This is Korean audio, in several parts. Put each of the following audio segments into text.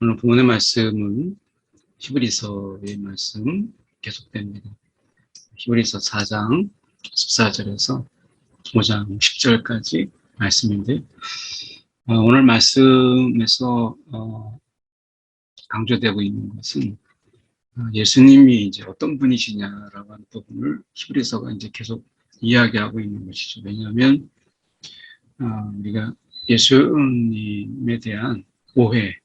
오늘 본문의 말씀은 히브리서의 말씀 계속됩니다. 히브리서 4장 14절에서 5장 10절까지 말씀인데, 오늘 말씀에서 강조되고 있는 것은 예수님이 이제 어떤 분이시냐라고 하는 부분을 히브리서가 이제 계속 이야기하고 있는 것이죠. 왜냐하면 우리가 예수님에 대한 오해,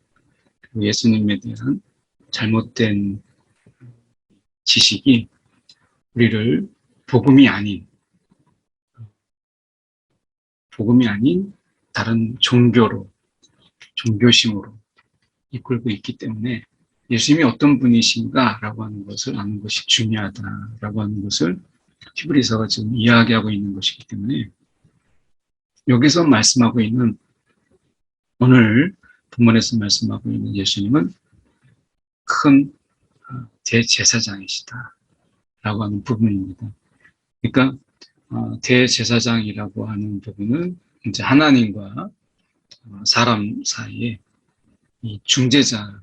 예수님에 대한 잘못된 지식이 우리를 복음이 아닌 다른 종교심으로 이끌고 있기 때문에 예수님이 어떤 분이신가라고 하는 것을 아는 것이 중요하다라고 하는 것을 히브리서가 지금 이야기하고 있는 것이기 때문에, 여기서 말씀하고 있는, 오늘 본문에서 말씀하고 있는 예수님은 큰 대제사장이시다 라고 하는 부분입니다. 그러니까 대제사장이라고 하는 부분은 이제 하나님과 사람 사이에 이 중재자이죠.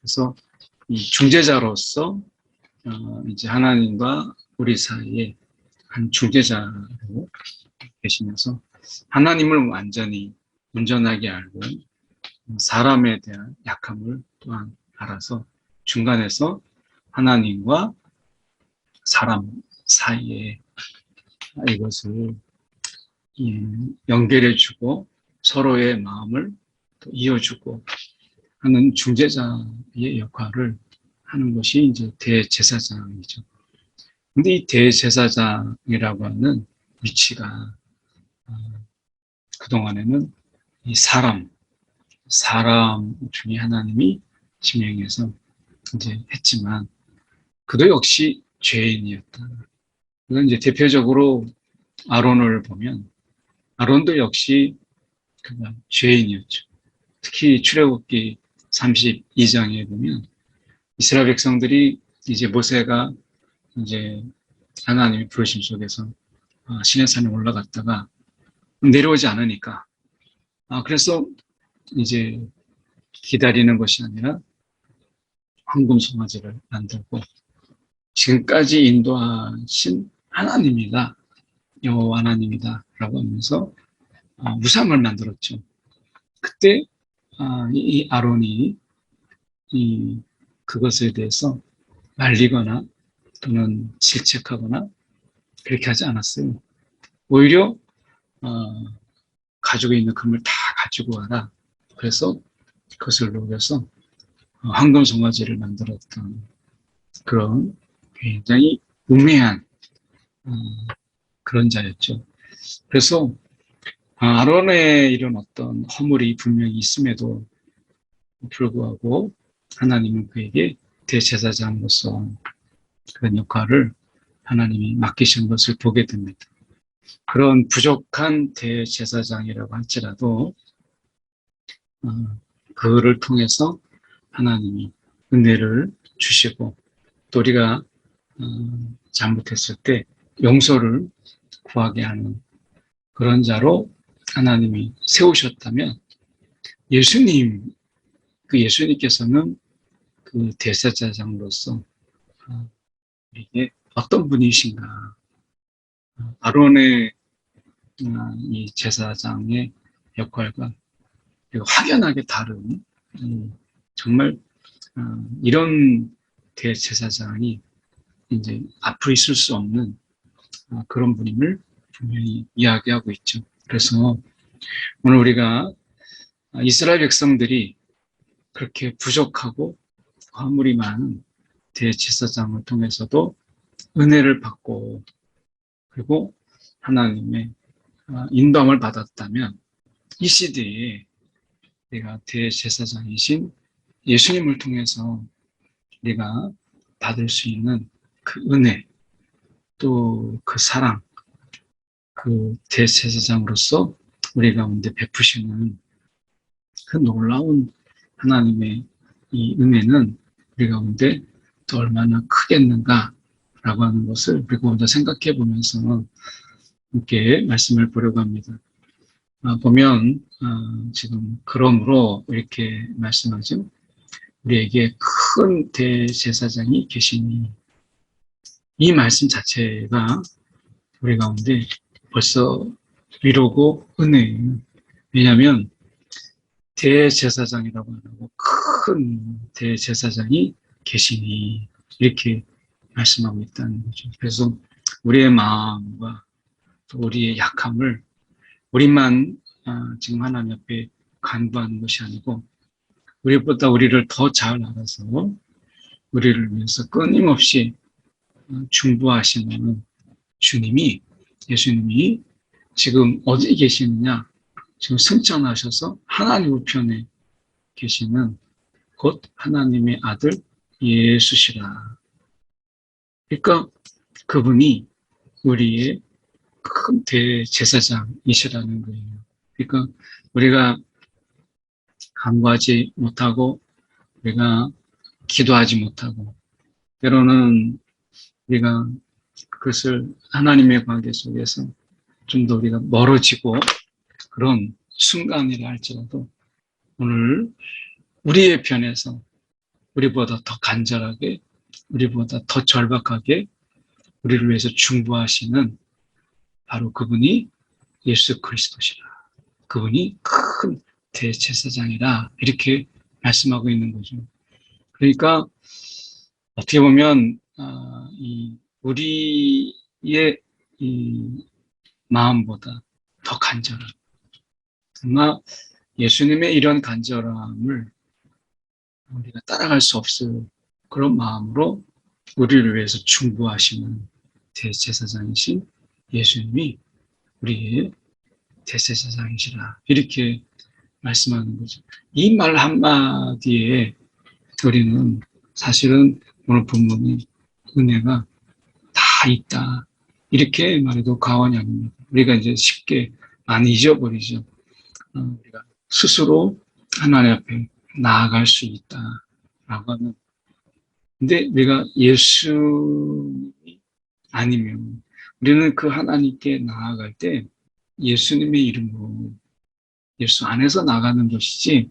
그래서 이 중재자로서 이제 하나님과 우리 사이에 한 중재자로 계시면서 하나님을 완전히 온전하게 알고 사람에 대한 약함을 또한 알아서 중간에서 하나님과 사람 사이에 이것을 연결해주고 서로의 마음을 또 이어주고 하는 중재자의 역할을 하는 것이 이제 대제사장이죠. 근데 이 대제사장이라고 하는 위치가 그동안에는 이 사람 중에 하나님이 지명해서 이제 했지만, 그도 역시 죄인이었다. 그건 이제 대표적으로 아론을 보면 아론도 역시 그가 죄인이었죠. 특히 출애굽기 32장에 보면 이스라엘 백성들이 이제 모세가 이제 하나님의 부르심 속에서 시내산에 올라갔다가 내려오지 않으니까, 그래서 이제 기다리는 것이 아니라 황금 송아지를 만들고 지금까지 인도하신 하나님이다, 여호와 하나님이다 라고 하면서 우상을 만들었죠. 그때 이 아론이 그것에 대해서 말리거나 또는 질책하거나 그렇게 하지 않았어요. 오히려 가지고 있는 금을 다 가지고 와라. 그래서 그것을 녹여서 황금 송아지를 만들었던 그런 굉장히 우매한 그런 자였죠. 그래서 아론의 이런 어떤 허물이 분명히 있음에도 불구하고 하나님은 그에게 대제사장으로서 그런 역할을 하나님이 맡기신 것을 보게 됩니다. 그런 부족한 대제사장이라고 할지라도 그를 통해서 하나님이 은혜를 주시고 또 우리가 잘못했을 때 용서를 구하게 하는 그런 자로 하나님이 세우셨다면, 예수님께서는 그 대제사장으로서 이게 어떤 분이신가, 아론의 이 제사장의 역할과 확연하게 다른, 정말 이런 대제사장이 이제 앞으로 있을 수 없는 그런 분임을 분명히 이야기하고 있죠. 그래서 오늘 우리가 이스라엘 백성들이 그렇게 부족하고 허물이 많은 대제사장을 통해서도 은혜를 받고 그리고 하나님의 인도함을 받았다면, 이 시대에 내가 대제사장이신 예수님을 통해서 내가 받을 수 있는 그 은혜, 또 그 사랑, 그 대제사장으로서 우리 가운데 베푸시는 그 놀라운 하나님의 이 은혜는 우리 가운데 또 얼마나 크겠는가라고 하는 것을 우리가 먼저 생각해 보면서 함께 말씀을 보려고 합니다. 보면 지금 그러므로 이렇게 말씀하죠. 우리에게 큰 대제사장이 계시니 이 말씀 자체가 우리 가운데 벌써 위로고 은혜예요. 왜냐하면 대제사장이라고 하고 큰 대제사장이 계시니 이렇게 말씀하고 있다는 거죠. 그래서 우리의 마음과 또 우리의 약함을 우리만 지금 하나님 앞에 간구하는 것이 아니고 우리보다 우리를 더 잘 알아서 우리를 위해서 끊임없이 중보하시는 주님이, 예수님이 지금 어디 계시느냐? 지금 승천하셔서 하나님 우편에 계시는 곧 하나님의 아들 예수시라. 그러니까 그분이 우리의 큰 대제사장이시라는 거예요. 그러니까 우리가 간구하지 못하고 우리가 기도하지 못하고 때로는 우리가 그것을 하나님의 관계 속에서 좀 더 우리가 멀어지고 그런 순간이라 할지라도 오늘 우리의 편에서 우리보다 더 간절하게 우리보다 더 절박하게 우리를 위해서 중보하시는 바로 그분이 예수 그리스도시라. 그분이 큰 대제사장이라 이렇게 말씀하고 있는 거죠. 그러니까 어떻게 보면 우리의 이 마음보다 더 간절한 아마 예수님의 이런 간절함을 우리가 따라갈 수 없을 그런 마음으로 우리를 위해서 중보하시는 대제사장이신 예수님이 우리의 대제사장이시라 이렇게 말씀하는 거죠. 이 말 한마디에 우리는 사실은 오늘 본문이 은혜가 다 있다 이렇게 말해도 과언이 아닙니다. 우리가 이제 쉽게 많이 잊어버리죠. 우리가 스스로 하나님 앞에 나아갈 수 있다라고 하는. 근데 우리가 예수님이 아니면 우리는 그 하나님께 나아갈 때 예수님의 이름으로 예수 안에서 나가는 것이지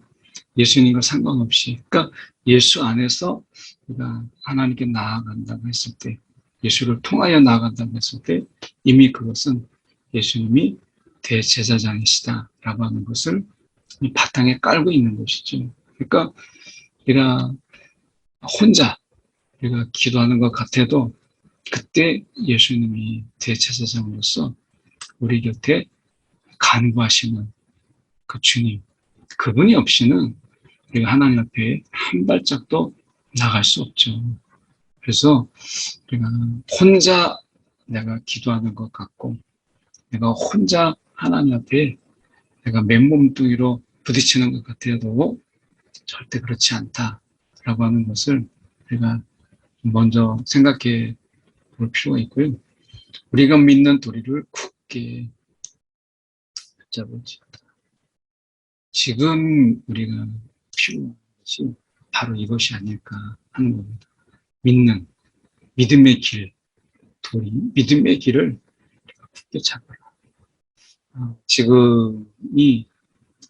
예수님과 상관없이 그러니까 예수 안에서 우리가 하나님께 나아간다고 했을 때 예수를 통하여 나아간다고 했을 때 이미 그것은 예수님이 대제사장이시다라고 하는 것을 이 바탕에 깔고 있는 것이죠. 그러니까 우리가 혼자 우리가 기도하는 것 같아도 그때 예수님이 대제사장으로서 우리 곁에 간구하시는 그 주님, 그분이 없이는 우리가 하나님 앞에 한 발짝도 나갈 수 없죠. 그래서 우리가 혼자 내가 기도하는 것 같고 내가 혼자 하나님 앞에 내가 맨몸뚱이로 부딪히는 것 같아도 절대 그렇지 않다라고 하는 것을 우리가 먼저 생각해 볼 필요가 있고요. 우리가 믿는 도리를 굳게 붙잡을지어다. 지금 우리가 필요한 것이 바로 이것이 아닐까 하는 겁니다. 믿음의 길, 도리, 믿음의 길을 굳게 잡아라. 지금이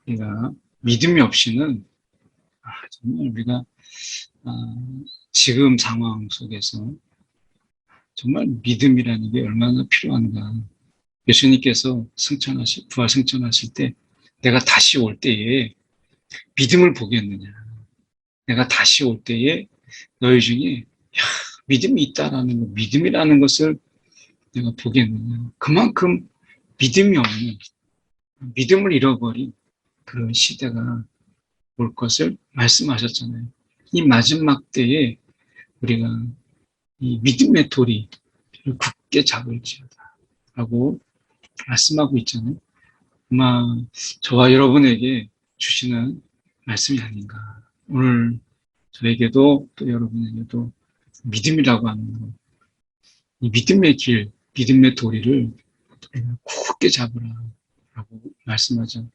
우리가 믿음이 없이는 정말 우리가 지금 상황 속에서 정말 믿음이라는 게 얼마나 필요한가. 예수님께서 부활 승천하실 때 내가 다시 올 때에 믿음을 보겠느냐. 내가 다시 올 때에 너희 중에 믿음이 있다라는 것, 믿음이라는 것을 내가 보겠느냐. 그만큼 믿음이 없는, 믿음을 잃어버린 그런 시대가 올 것을 말씀하셨잖아요. 이 마지막 때에 우리가 이 믿음의 도리를 굳게 잡을지어다 라고 말씀하고 있잖아요. 아마 저와 여러분에게 주시는 말씀이 아닌가. 오늘 저에게도 또 여러분에게도 믿음이라고 하는 것, 이 믿음의 길, 믿음의 도리를 굳게 잡으라 라고 말씀하죠.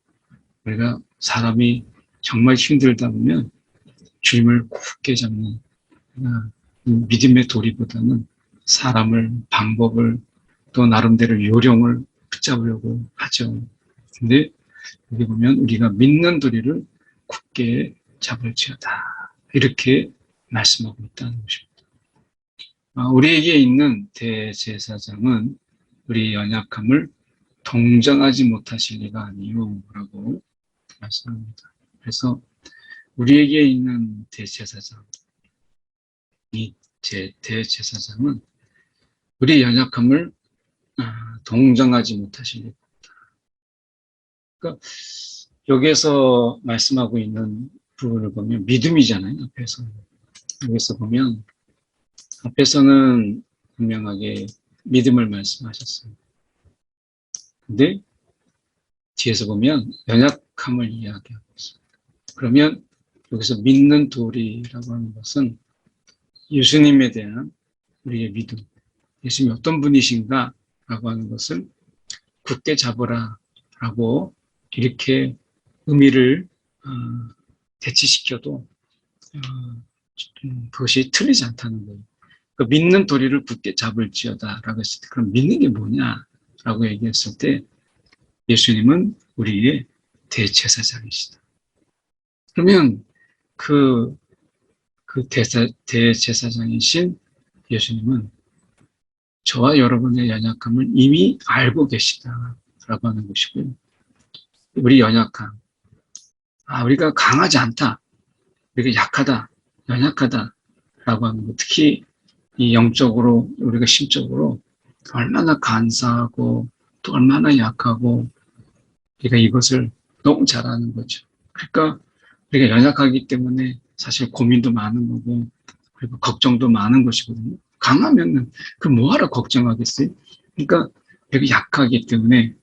우리가 사람이 정말 힘들다 보면 주님을 굳게 잡는 믿음의 도리보다는 사람을, 방법을 또 나름대로 요령을 붙잡으려고 하죠. 근데 여기 보면 우리가 믿는 도리를 굳게 잡을지어다. 이렇게 말씀하고 있다는 것입니다. 우리에게 있는 대제사장은 우리의 연약함을 동정하지 못하실 리가 아니요 라고 말씀합니다. 그래서 우리에게 있는 대제사장, 이 대제사장은 우리의 연약함을 동정하지 못하실 리가 없다. 그러니까 여기에서 말씀하고 있는 부분을 보면 믿음이잖아요. 여기서 보면 앞에서는 분명하게 믿음을 말씀하셨어요. 근데 뒤에서 보면 연약함을 이야기하고 있습니다. 그러면 여기서 믿는 도리라고 하는 것은 예수님에 대한 우리의 믿음, 예수님이 어떤 분이신가 라고 하는 것을 굳게 잡으라 라고 이렇게 의미를 대치시켜도 그것이 틀리지 않다는 거예요. 그 믿는 도리를 굳게 잡을지어다 라고 했을 때 그럼 믿는 게 뭐냐 라고 얘기했을 때 예수님은 우리의 대제사장이시다. 그러면 그 대제사장이신 예수님은 저와 여러분의 연약함을 이미 알고 계시다라고 하는 것이고요. 우리 연약함, 우리가 강하지 않다, 우리가 약하다, 연약하다라고 하는 것, 특히 이 영적으로 우리가 심적으로 얼마나 간사하고 또 얼마나 약하고 우리가 이것을 너무 잘 아는 거죠. 그러니까 우리가 연약하기 때문에 사실 고민도 많은 거고 그리고 걱정도 많은 것이거든요. 강하면은 그 뭐하러 걱정하겠어요? 그러니까 우리가 약하기 때문에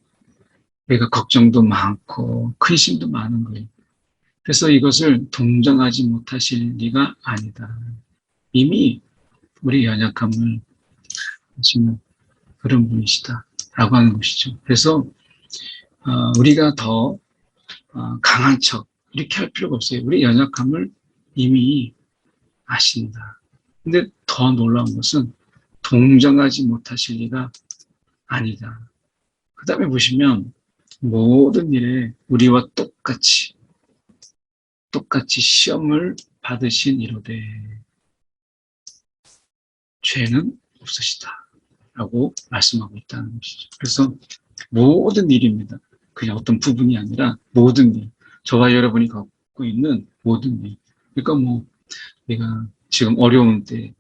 우리가 걱정도 많고 근심도 많은 거예요. 그래서 이것을 동정하지 못하실 리가 아니다. 이미 우리 연약함을 하시는 그런 분이시다라고 하는 것이죠. 그래서 우리가 더 강한 척 이렇게 할 필요가 없어요. 우리 연약함을 이미 아신다. 근데 더 놀라운 것은 동정하지 못하실 리가 아니다. 그 다음에 보시면 모든 일에 우리와 똑같이 시험을 받으신 이로되 죄는 없으시다 라고 말씀하고 있다는 것이죠. 그래서 모든 일입니다. 그냥 어떤 부분이 아니라 모든 일, 저와 여러분이 갖고 있는 모든 일. 그러니까 뭐 내가 지금 어려운 때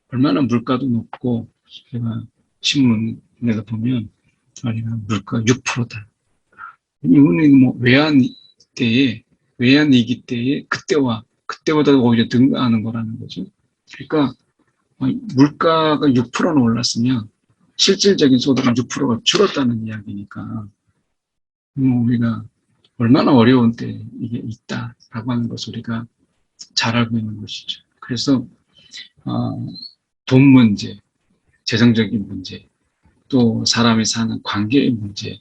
얼마나 물가도 높고 제가 신문에서 보면 물가 6%다. 이거는 뭐 외환위기 때에 그때보다 오히려 능가하는 거라는 거죠. 그러니까 물가가 6%는 올랐으면 실질적인 소득은 6%가 줄었다는 이야기니까 우리가 얼마나 어려운 때 이게 있다라고 하는 것을 우리가 잘 알고 있는 것이죠. 그래서 돈 문제, 재정적인 문제, 또 사람이 사는 관계의 문제,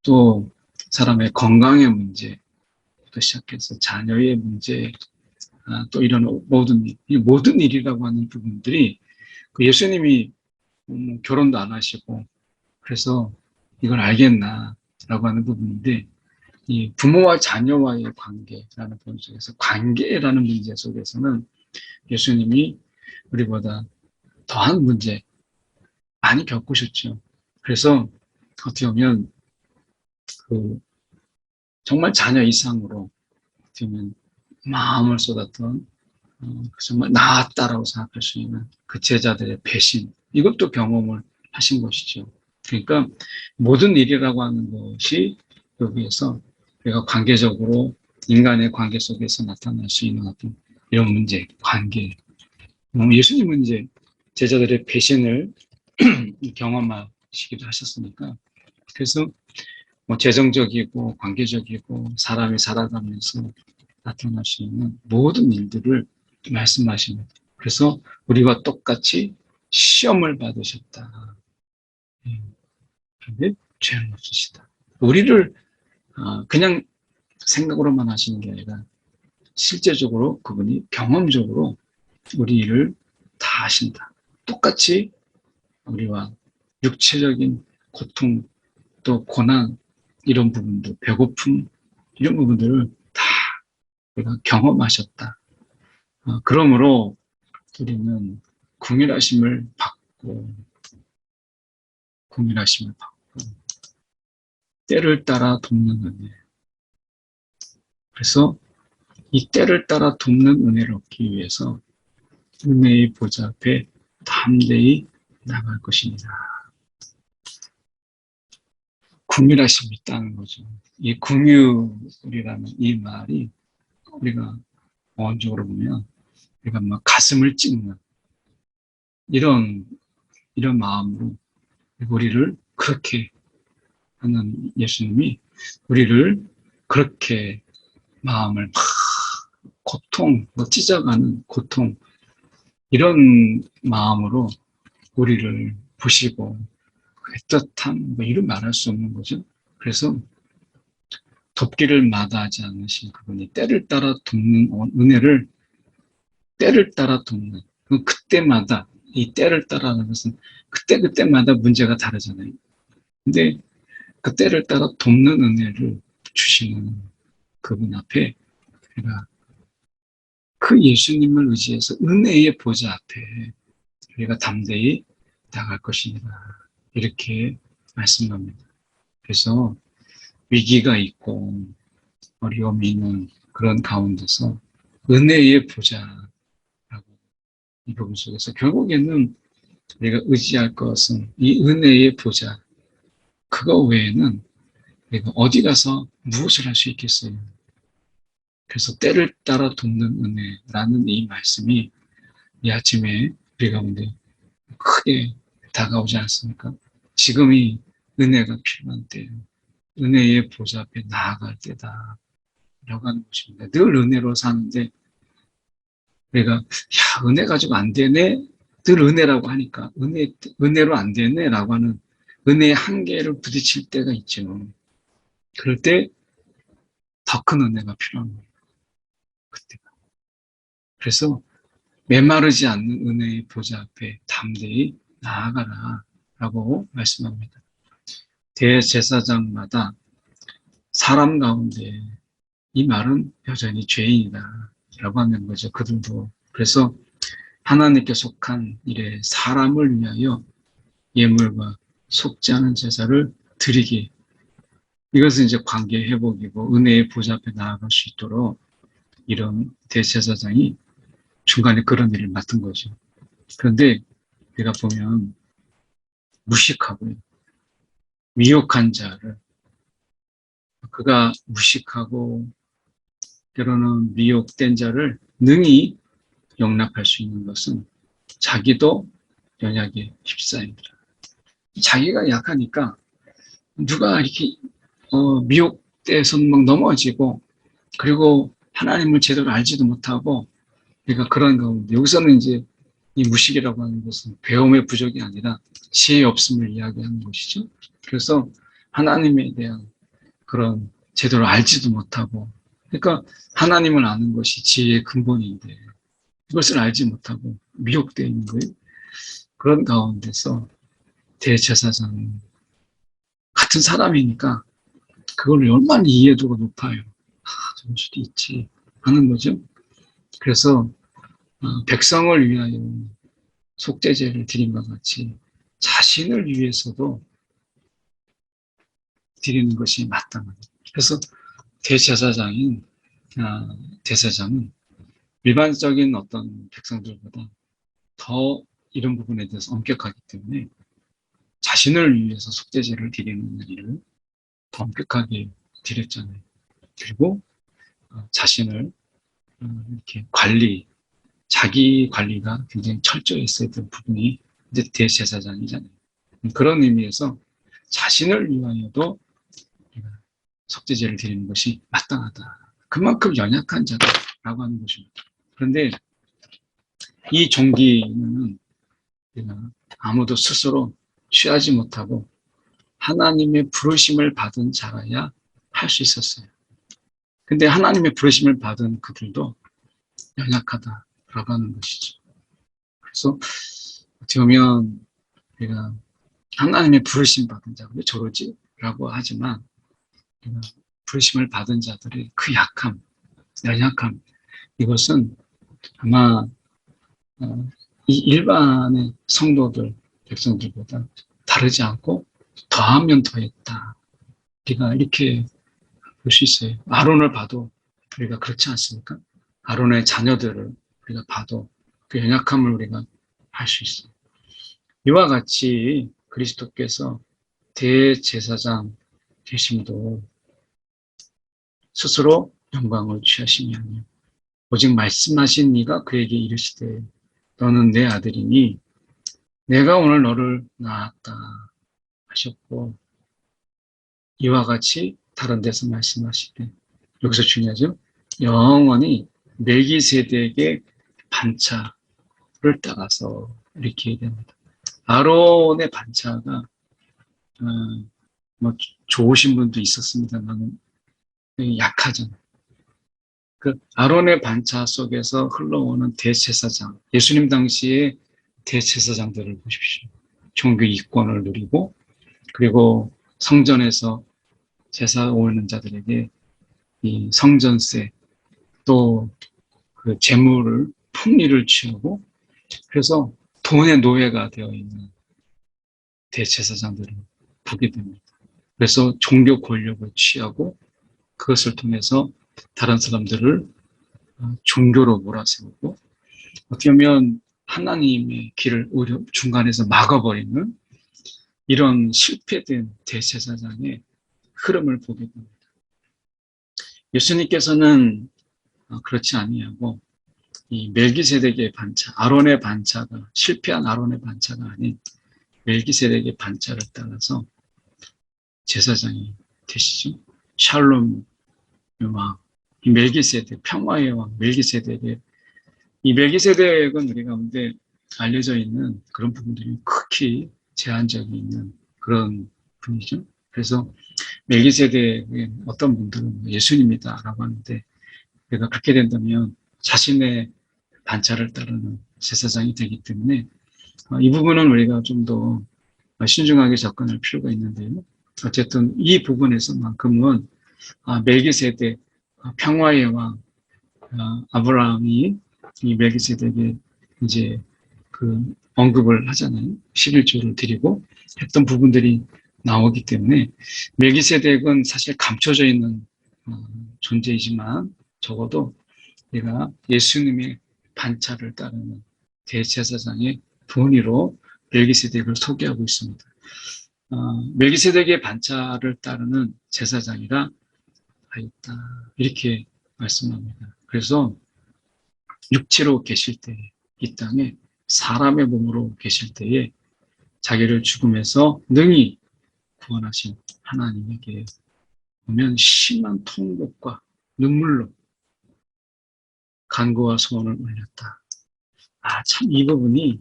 또 사람의 건강의 문제, 또 시작해서 자녀의 문제, 또 이런 모든 일, 이 모든 일이라고 하는 부분들이 예수님이 결혼도 안 하시고 그래서 이걸 알겠나라고 하는 부분인데 이 부모와 자녀와의 관계라는 부분 속에서 관계라는 문제 속에서는 예수님이 우리보다 더한 문제 많이 겪으셨죠. 그래서 어떻게 보면 정말 자녀 이상으로 어떻게 보면 마음을 쏟았던 정말 나았다라고 생각할 수 있는 그 제자들의 배신 이것도 경험을 하신 것이죠. 그러니까 모든 일이라고 하는 것이 여기에서 우리가 관계적으로 인간의 관계 속에서 나타날 수 있는 어떤 이런 문제, 관계. 예수님은 이제 제자들의 배신을 경험하시기도 하셨으니까 그래서 뭐 재정적이고 관계적이고 사람이 살아가면서 나타날 수 있는 모든 일들을 말씀하십니다. 그래서 우리와 똑같이 시험을 받으셨다. 그런데 죄는 없으시다. 우리를 그냥 생각으로만 하시는 게 아니라 실제적으로 그분이 경험적으로 우리 일을 다 하신다. 똑같이 우리와 육체적인 고통 또 고난 이런 부분들, 배고픔, 이런 부분들을 다 우리가 경험하셨다. 그러므로 우리는 궁일하심을 받고, 궁일하심을 받고, 때를 따라 돕는 은혜. 그래서 이 때를 따라 돕는 은혜를 얻기 위해서 은혜의 보좌 앞에 담대히 나갈 것입니다. 궁휼하심이 있다는 거죠. 이 궁휼이라는 이 말이 우리가 원적으로 보면 우리가 막 가슴을 찢는 이런 마음으로 우리를 그렇게 하는 예수님이 우리를 그렇게 마음을 막 고통, 찢어가는 고통 이런 마음으로 우리를 보시고 애틋함 이런 말할 수 없는 거죠. 그래서 돕기를 마다하지 않으신 그분이 때를 따라 돕는 은혜를 때를 따라 돕는 그때마다 이 때를 따라하는 것은 그때마다 문제가 다르잖아요. 근데 그 때를 따라 돕는 은혜를 주시는 그분 앞에 우리가 그 예수님을 의지해서 은혜의 보좌 앞에 우리가 담대히 나갈 것이니라 이렇게 말씀합니다. 그래서 위기가 있고 어려움이 있는 그런 가운데서 은혜의 보좌라고 이 부분 속에서 결국에는 우리가 의지할 것은 이 은혜의 보좌 그거 외에는 우리가 어디 가서 무엇을 할 수 있겠어요? 그래서 때를 따라 돕는 은혜라는 이 말씀이 이 아침에 우리 가운데 크게 다가오지 않습니까? 지금이 은혜가 필요한 때예요. 은혜의 보좌 앞에 나아갈 때다 라고 하는 것입니다. 늘 은혜로 사는데 우리가 은혜 가지고 안 되네? 늘 은혜라고 하니까 은혜로 안 되네? 라고 하는 은혜의 한계를 부딪힐 때가 있죠. 그럴 때 더 큰 은혜가 필요한 거예요. 그때가. 그래서 메마르지 않는 은혜의 보좌 앞에 담대히 나아가라 라고 말씀합니다. 대제사장마다 사람 가운데 이 말은 여전히 죄인이다 라고 하는 거죠. 그들도. 그래서 하나님께 속한 일에 사람을 위하여 예물과 속지 않은 제사를 드리기. 이것은 이제 관계 회복이고 은혜의 보좌 앞에 나아갈 수 있도록 이런 대제사장이 중간에 그런 일을 맡은 거죠. 그런데 우리가 보면 무식하고 미혹한 자를 그가 무식하고 때로는 미혹된 자를 능히 용납할 수 있는 것은 자기도 연약에 휩싸입니다. 자기가 약하니까 누가 이렇게 미혹돼서 막 넘어지고 그리고 하나님을 제대로 알지도 못하고 그러니까 그런 가운데 여기서는 이제 이 무식이라고 하는 것은 배움의 부족이 아니라 지혜의 없음을 이야기하는 것이죠. 그래서 하나님에 대한 그런 제대로 알지도 못하고 그러니까 하나님을 아는 것이 지혜의 근본인데 그것을 알지 못하고 미혹되어 있는 거예요. 그런 가운데서 대제사장은 같은 사람이니까 그걸 얼마나 이해도가 높아요. 저럴 수도 있지 하는 거죠. 그래서 백성을 위하여 속죄제를 드린 것 같이 자신을 위해서도 드리는 것이 마땅합니다. 그래서 대제사장은 일반적인 어떤 백성들보다 더 이런 부분에 대해서 엄격하기 때문에 자신을 위해서 속죄제를 드리는 일을 더 엄격하게 드렸잖아요. 그리고 자신을 이렇게 자기 관리가 굉장히 철저했어야 될 부분이 이제 대제사장이잖아요. 그런 의미에서 자신을 위하여도 속죄제를 드리는 것이 마땅하다. 그만큼 연약한 자다라고 하는 것입니다. 그런데 이 종기는 아무도 스스로 취하지 못하고 하나님의 부르심을 받은 자라야 할 수 있었어요. 근데 하나님의 부르심을 받은 그들도 연약하다라고 하는 것이죠. 그래서 어떻게 보면 우리가 하나님의 부르심 받은 자, 왜 저러지? 라고 하지만 부르심을 받은 자들의 그 약함, 연약함, 이것은 아마 이 일반의 성도들, 백성들보다 다르지 않고 더하면 더했다. 우리가 이렇게 볼 수 있어요. 아론을 봐도 우리가 그렇지 않습니까? 아론의 자녀들을 우리가 봐도 그 연약함을 우리가 알 수 있어요. 이와 같이 그리스도께서 대제사장 되심도 스스로 영광을 취하심이 아니요 오직 말씀하신 이가 그에게 이르시되 너는 내 아들이니 내가 오늘 너를 낳았다 하셨고, 이와 같이 다른 데서 말씀하시되, 여기서 중요하죠. 영원히 멜기세덱의 반차를 따라서 이렇게 얘기합니다. 아론의 반차가 뭐 좋으신 분도 있었습니다만 약하잖아요. 그 아론의 반차 속에서 흘러오는 대제사장, 예수님 당시에 대제사장들을 보십시오. 종교 이권을 누리고, 그리고 성전에서 제사 오는 자들에게 이 성전세, 또 그 재물을, 풍리를 취하고, 그래서 돈의 노예가 되어 있는 대제사장들을 보게 됩니다. 그래서 종교 권력을 취하고, 그것을 통해서 다른 사람들을 종교로 몰아세우고, 어떻게 보면 하나님의 길을 오히려 중간에서 막아버리는 이런 실패된 대제사장의 흐름을 보게 됩니다. 예수님께서는 그렇지 아니하고 이 멜기세덱의 반차, 아론의 반차가 실패한 아론의 반차가 아닌 멜기세덱의 반차를 따라서 제사장이 되시죠. 샬롬 왕, 이 멜기세덱, 평화의 왕 멜기세덱의, 이 멜기세덱은 우리 가운데 알려져 있는 그런 부분들이 극히 제한적이 있는 그런 분이죠. 그래서 멜기세덱의 어떤 분들은 예수님이다라고 하는데, 우리가 그렇게 된다면 자신의 반차를 따르는 제사장이 되기 때문에 이 부분은 우리가 좀 더 신중하게 접근할 필요가 있는데요. 어쨌든 이 부분에서만큼은 멜기세덱, 평화의 왕 아브라함이 이 멜기세덱의 이제 그 언급을 하잖아요. 11조를 드리고 했던 부분들이 나오기 때문에 멜기세덱은 사실 감춰져 있는 존재이지만 적어도 내가 예수님의 반차를 따르는 대제사장의 본의로 멜기세덱을 소개하고 있습니다. 멜기세덱의 반차를 따르는 제사장이라 하였다. 이렇게 말씀합니다. 그래서 육체로 계실 때, 이 땅에 사람의 몸으로 계실 때에 자기를 죽음에서 능히 구원하신 하나님에게 보면 심한 통곡과 눈물로 간구와 소원을 올렸다. 참 이 부분이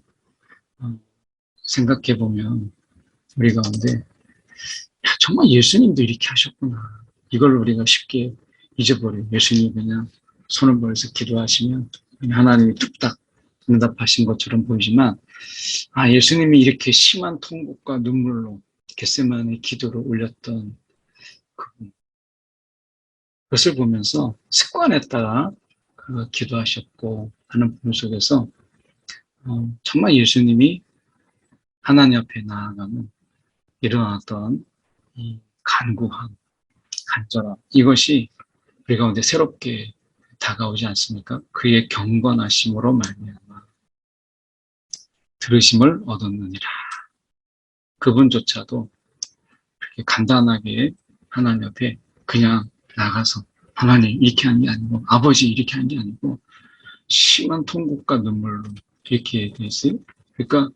생각해 보면 우리 가운데 정말 예수님도 이렇게 하셨구나. 이걸 우리가 쉽게 잊어버려요. 예수님이 그냥 손을 벌려서 기도하시면 하나님이 뚝딱 응답하신 것처럼 보이지만 예수님이 이렇게 심한 통곡과 눈물로 겟세마네 기도를 올렸던 그것을 보면서 습관에 따라 기도하셨고 하는 부분 속에서 정말 예수님이 하나님 앞에 나아가는 일어났던 이 간구함, 간절함, 이것이 우리 가운데 새롭게 다가오지 않습니까? 그의 경건하심으로 말미암아 들으심을 얻었느니라. 그분조차도 그렇게 간단하게 하나님 앞에 그냥 나가서 하나님 이렇게 한 게 아니고 아버지 이렇게 한 게 아니고 심한 통곡과 눈물로 이렇게 돼 있어요. 그러니까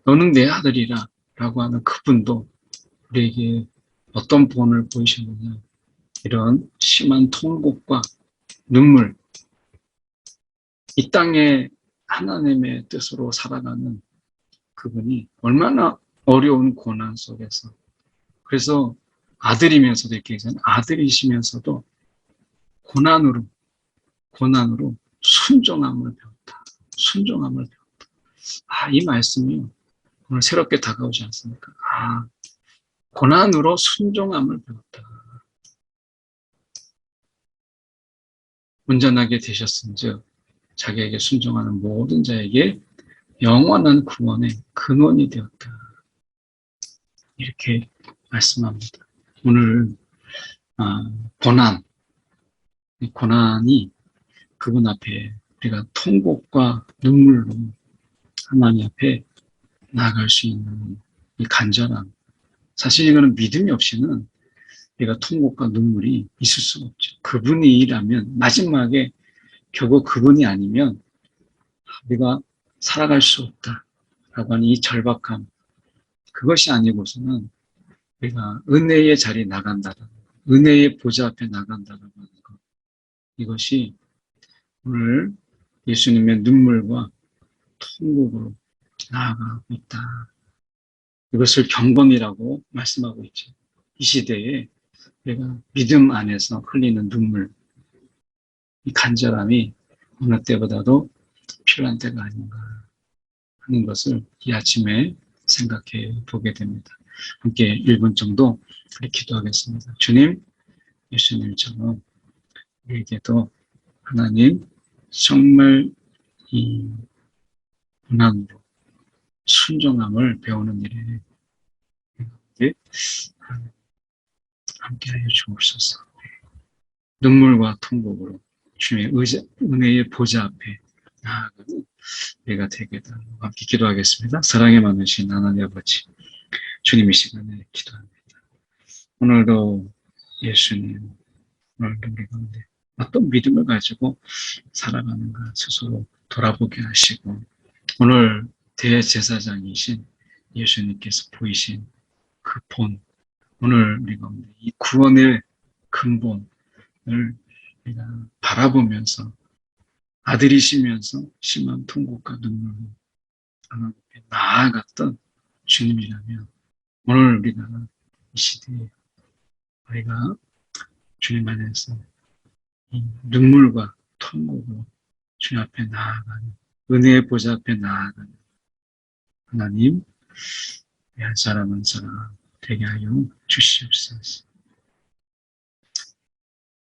너는 내 아들이라 라고 하는 그분도 우리에게 어떤 본을 보이셨느냐, 이런 심한 통곡과 눈물, 이 땅에 하나님의 뜻으로 살아가는 그분이 얼마나 어려운 고난 속에서, 그래서 아들이면서도 이렇게 얘기하잖아요. 아들이시면서도 고난으로 순종함을 배웠다. 순종함을 배웠다. 이 말씀이 오늘 새롭게 다가오지 않습니까? 고난으로 순종함을 배웠다. 온전하게 되셨은즉 자기에게 순종하는 모든 자에게 영원한 구원의 근원이 되었다. 이렇게 말씀합니다. 오늘 고난, 고난이 그분 앞에 우리가 통곡과 눈물로 하나님 앞에 나아갈 수 있는 이 간절함. 사실 이거는 믿음이 없이는 우리가 통곡과 눈물이 있을 수가 없죠. 그분이라면 마지막에 결국 그분이 아니면 우리가 살아갈 수 없다라고 하는 이 절박함. 그것이 아니고서는 우리가 은혜의 자리에 나간다라는 것, 은혜의 보좌 앞에 나간다라고 하는 것. 이것이 오늘 예수님의 눈물과 통곡으로 나아가고 있다. 이것을 경건이라고 말씀하고 있죠. 이 시대에 우리가 믿음 안에서 흘리는 눈물, 이 간절함이 어느 때보다도 필요한 때가 아닌가 하는 것을 이 아침에 생각해 보게 됩니다. 함께 1분 정도 기도하겠습니다. 주님, 예수님처럼 우리에게도 하나님 정말 이 고난으로 순종함을 배우는 일에 함께하여 주옵소서. 눈물과 통곡으로 주님의 은혜의 보좌 앞에 나아가는 우리가 되게 달라고 함께 기도하겠습니다. 사랑에 많으신 하나님 아버지, 주님 이 시간에 기도합니다. 오늘도 예수님, 오늘도 우리 가운데 어떤 믿음을 가지고 살아가는가 스스로 돌아보게 하시고, 오늘 대제사장이신 예수님께서 보이신 그 본, 오늘 우리 가운데 이 구원의 근본을 우리가 바라보면서 아들이시면서 심한 통곡과 눈물로 하나님께 나아갔던 주님이라면 오늘 우리가 이 시대에 우리가 주님 안에서 이 눈물과 통곡으로 주님 앞에 나아가는 은혜의 보좌 앞에 나아가는 하나님 한 사람 한 사람 되게 하여 주시옵소서.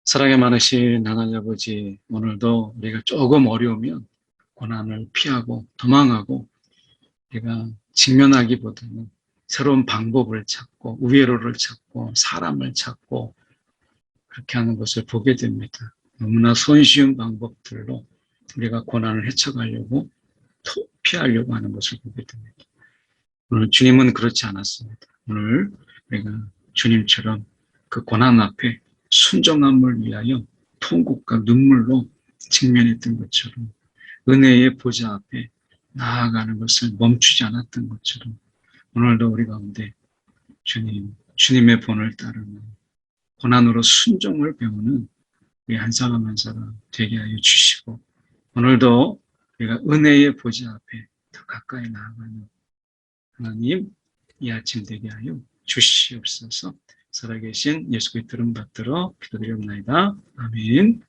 사랑에 많으신 하나님 아버지, 오늘도 우리가 조금 어려우면 고난을 피하고 도망하고 우리가 직면하기보다는 새로운 방법을 찾고 우회로를 찾고 사람을 찾고 그렇게 하는 것을 보게 됩니다. 너무나 손쉬운 방법들로 우리가 고난을 헤쳐가려고 피하려고 하는 것을 보게 됩니다. 오늘 주님은 그렇지 않았습니다. 오늘 우리가 주님처럼 그 고난 앞에 순종함을 위하여 통곡과 눈물로 직면했던 것처럼 은혜의 보좌 앞에 나아가는 것을 멈추지 않았던 것처럼 오늘도 우리 가운데 주님의 본을 따르는 고난으로 순종을 배우는 우리 한 사람 한 사람 되게 하여 주시고 오늘도 우리가 은혜의 보좌 앞에 더 가까이 나아가는 하나님 이 아침 되게 하여 주시옵소서. 살아계신 예수 그리스도 이름 받들어 기도드리옵나이다. 아멘.